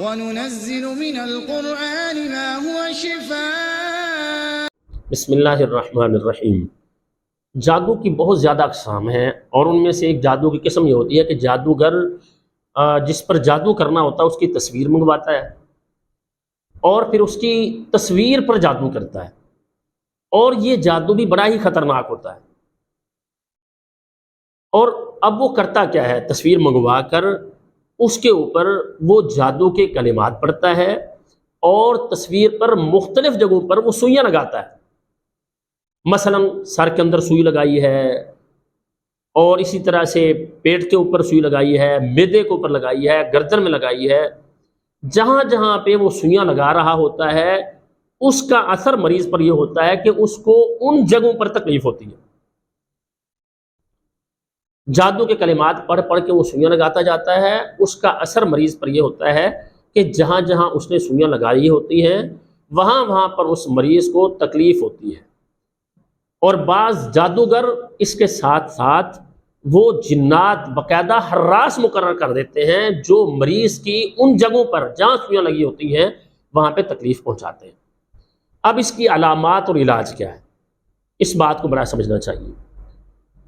وَنُنَزِّلُ مِنَ الْقُرْآنِ مَا هُوَ شِفَاءٌ۔ بسم اللہ الرحمن الرحیم۔ جادو کی بہت زیادہ اقسام ہیں، اور ان میں سے ایک جادو کی قسم یہ ہوتی ہے کہ جادوگر جس پر جادو کرنا ہوتا ہے اس کی تصویر منگواتا ہے اور پھر اس کی تصویر پر جادو کرتا ہے، اور یہ جادو بھی بڑا ہی خطرناک ہوتا ہے۔ اور اب وہ کرتا کیا ہے؟ تصویر منگوا کر اس کے اوپر وہ جادو کے کلمات پڑھتا ہے اور تصویر پر مختلف جگہوں پر وہ سوئیاں لگاتا ہے۔ مثلا سر کے اندر سوئی لگائی ہے، اور اسی طرح سے پیٹ کے اوپر سوئی لگائی ہے، معدے کے اوپر لگائی ہے، گردن میں لگائی ہے۔ جہاں جہاں پہ وہ سوئیاں لگا رہا ہوتا ہے اس کا اثر مریض پر یہ ہوتا ہے کہ اس کو ان جگہوں پر تکلیف ہوتی ہے۔ جادو کے کلمات پڑھ پڑھ کے وہ سوئیاں لگاتا جاتا ہے، اس کا اثر مریض پر یہ ہوتا ہے کہ جہاں جہاں اس نے سوئیاں لگائی ہوتی ہیں وہاں وہاں پر اس مریض کو تکلیف ہوتی ہے۔ اور بعض جادوگر اس کے ساتھ ساتھ وہ جنات باقاعدہ حراس مقرر کر دیتے ہیں جو مریض کی ان جگہوں پر جہاں سوئیاں لگی ہوتی ہیں وہاں پہ تکلیف پہنچاتے ہیں۔ اب اس کی علامات اور علاج کیا ہے، اس بات کو بڑا سمجھنا چاہیے۔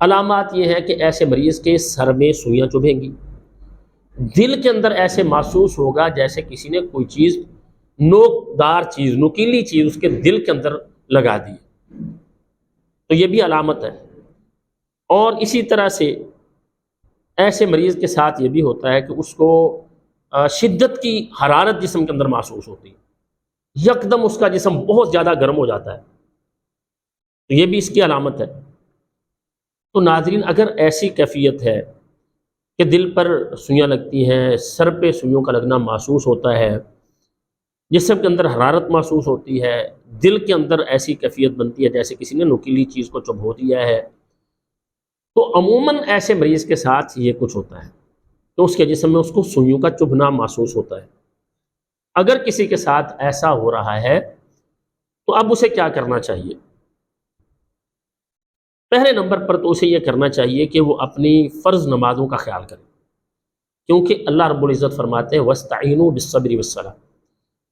علامات یہ ہے کہ ایسے مریض کے سر میں سوئیاں چبھیں گی، دل کے اندر ایسے محسوس ہوگا جیسے کسی نے کوئی چیز نوکدار چیز، نوکیلی چیز اس کے دل کے اندر لگا دی، تو یہ بھی علامت ہے۔ اور اسی طرح سے ایسے مریض کے ساتھ یہ بھی ہوتا ہے کہ اس کو شدت کی حرارت جسم کے اندر محسوس ہوتی ہے، یکدم اس کا جسم بہت زیادہ گرم ہو جاتا ہے، تو یہ بھی اس کی علامت ہے۔ تو ناظرین، اگر ایسی کیفیت ہے کہ دل پر سوئیاں لگتی ہیں، سر پہ سوئیوں کا لگنا محسوس ہوتا ہے، جسم کے اندر حرارت محسوس ہوتی ہے، دل کے اندر ایسی کیفیت بنتی ہے جیسے کسی نے نوکیلی چیز کو چبھو دیا ہے، تو عموماً ایسے مریض کے ساتھ یہ کچھ ہوتا ہے تو اس کے جسم میں اس کو سوئیوں کا چبھنا محسوس ہوتا ہے۔ اگر کسی کے ساتھ ایسا ہو رہا ہے تو اب اسے کیا کرنا چاہیے؟ پہلے نمبر پر تو اسے یہ کرنا چاہیے کہ وہ اپنی فرض نمازوں کا خیال کرے، کیونکہ اللہ رب العزت فرماتے ہیں وَاسْتَعِینُوا بِالصَّبْرِ وَالصَّلَاةِ،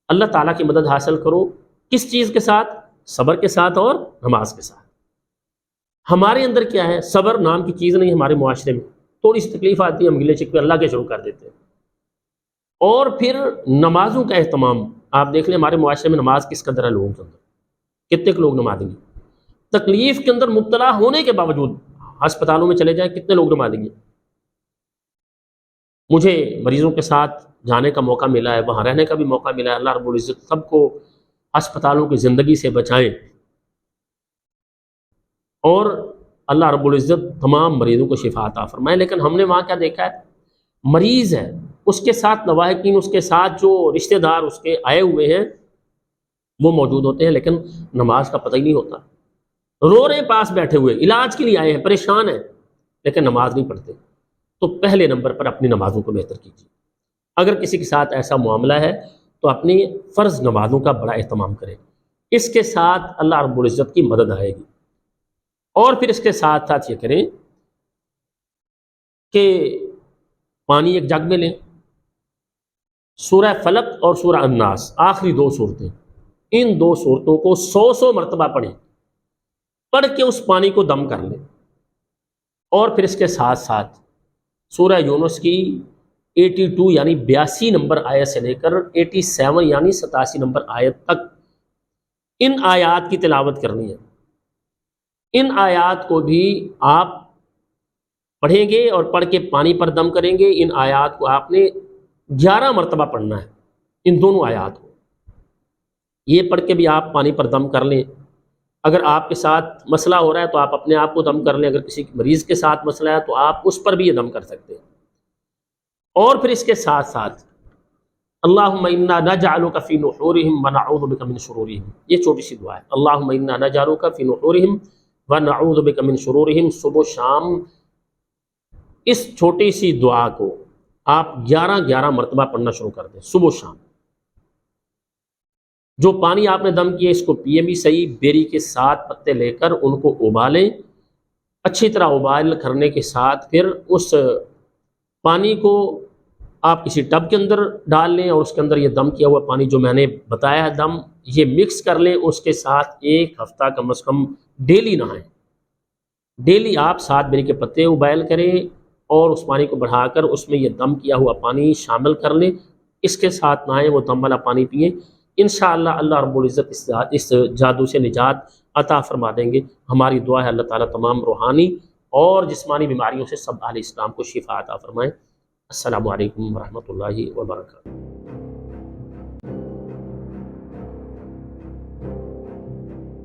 اللہ تعالیٰ کی مدد حاصل کرو کس چیز کے ساتھ؟ صبر کے ساتھ اور نماز کے ساتھ۔ ہمارے اندر کیا ہے؟ صبر نام کی چیز نہیں ہمارے معاشرے میں، تھوڑی سی تکلیف آتی ہے ہم گلے شکوے اللہ کے شروع کر دیتے ہیں۔ اور پھر نمازوں کا اہتمام، آپ دیکھ لیں ہمارے معاشرے میں نماز کس قدر ہے لوگوں کے اندر، کتنے لوگ نمازیں گے؟ تکلیف کے اندر مبتلا ہونے کے باوجود ہسپتالوں میں چلے جائیں کتنے لوگ نمازیں گے؟ مجھے مریضوں کے ساتھ جانے کا موقع ملا ہے، وہاں رہنے کا بھی موقع ملا ہے، اللہ رب العزت سب کو ہسپتالوں کی زندگی سے بچائیں، اور اللہ رب العزت تمام مریضوں کو شفا عطا فرمائے۔ لیکن ہم نے وہاں کیا دیکھا ہے؟ مریض ہے، اس کے ساتھ لواحقین، اس کے ساتھ جو رشتہ دار اس کے آئے ہوئے ہیں وہ موجود ہوتے ہیں، لیکن نماز کا پتہ ہی نہیں ہوتا، رو رہے ہیں پاس بیٹھے ہوئے، علاج کے لیے آئے ہیں، پریشان ہیں، لیکن نماز نہیں پڑھتے۔ تو پہلے نمبر پر اپنی نمازوں کو بہتر کیجیے۔ اگر کسی کے ساتھ ایسا معاملہ ہے تو اپنی فرض نمازوں کا بڑا اہتمام کریں، اس کے ساتھ اللہ رب العزت کی مدد آئے گی۔ اور پھر اس کے ساتھ ساتھ یہ کریں کہ پانی ایک جگ میں لیں، سورہ فلق اور سورہ الناس، آخری دو صورتیں، ان دو صورتوں کو 100 مرتبہ پڑھیں، پڑھ کے اس پانی کو دم کر لیں، اور پھر اس کے ساتھ ساتھ سورہ یونس کی 82 یعنی 82 نمبر آیت سے لے کر 87 یعنی 87 نمبر آیت تک ان آیات کی تلاوت کرنی ہے۔ ان آیات کو بھی آپ پڑھیں گے اور پڑھ کے پانی پر دم کریں گے۔ ان آیات کو آپ نے 11 مرتبہ پڑھنا ہے، ان دونوں آیات کو۔ یہ پڑھ کے بھی آپ پانی پر دم کر لیں۔ اگر آپ کے ساتھ مسئلہ ہو رہا ہے تو آپ اپنے آپ کو دم کر لیں، اگر کسی مریض کے ساتھ مسئلہ ہے تو آپ اس پر بھی یہ دم کر سکتے ہیں۔ اور پھر اس کے ساتھ ساتھ اللہم انا نجعلک فی نحورہم ونعوذ بک من شرورہم، یہ چھوٹی سی دعا ہے، اللہم انا نجعلک فی نحورہم ونعوذ بک من شرورہم۔ صبح شام اس چھوٹی سی دعا کو آپ 11 مرتبہ پڑھنا شروع کر دیں، صبح شام۔ جو پانی آپ نے دم کیا اس کو پیے بھی صحیح، بیری کے 7 پتے لے کر ان کو ابالیں، اچھی طرح ابال کرنے کے ساتھ پھر اس پانی کو آپ کسی ٹب کے اندر ڈال لیں اور اس کے اندر یہ دم کیا ہوا پانی جو میں نے بتایا ہے دم، یہ مکس کر لیں، اس کے ساتھ 1 ہفتہ کم از کم ڈیلی نہائیں۔ ڈیلی آپ 7 بیری کے پتے ابائل کریں اور اس پانی کو بڑھا کر اس میں یہ دم کیا ہوا پانی شامل کر لیں، اس کے ساتھ نہائیں، وہ دم والا پانی پئیں۔ انشاءاللہ اللہ رب العزت اس جادو سے نجات عطا فرما دیں گے۔ ہماری دعا ہے اللہ تعالیٰ تمام روحانی اور جسمانی بیماریوں سے سب اہل اسلام کو شفا عطا فرمائیں۔ السلام علیکم ورحمۃ اللہ وبرکاتہ۔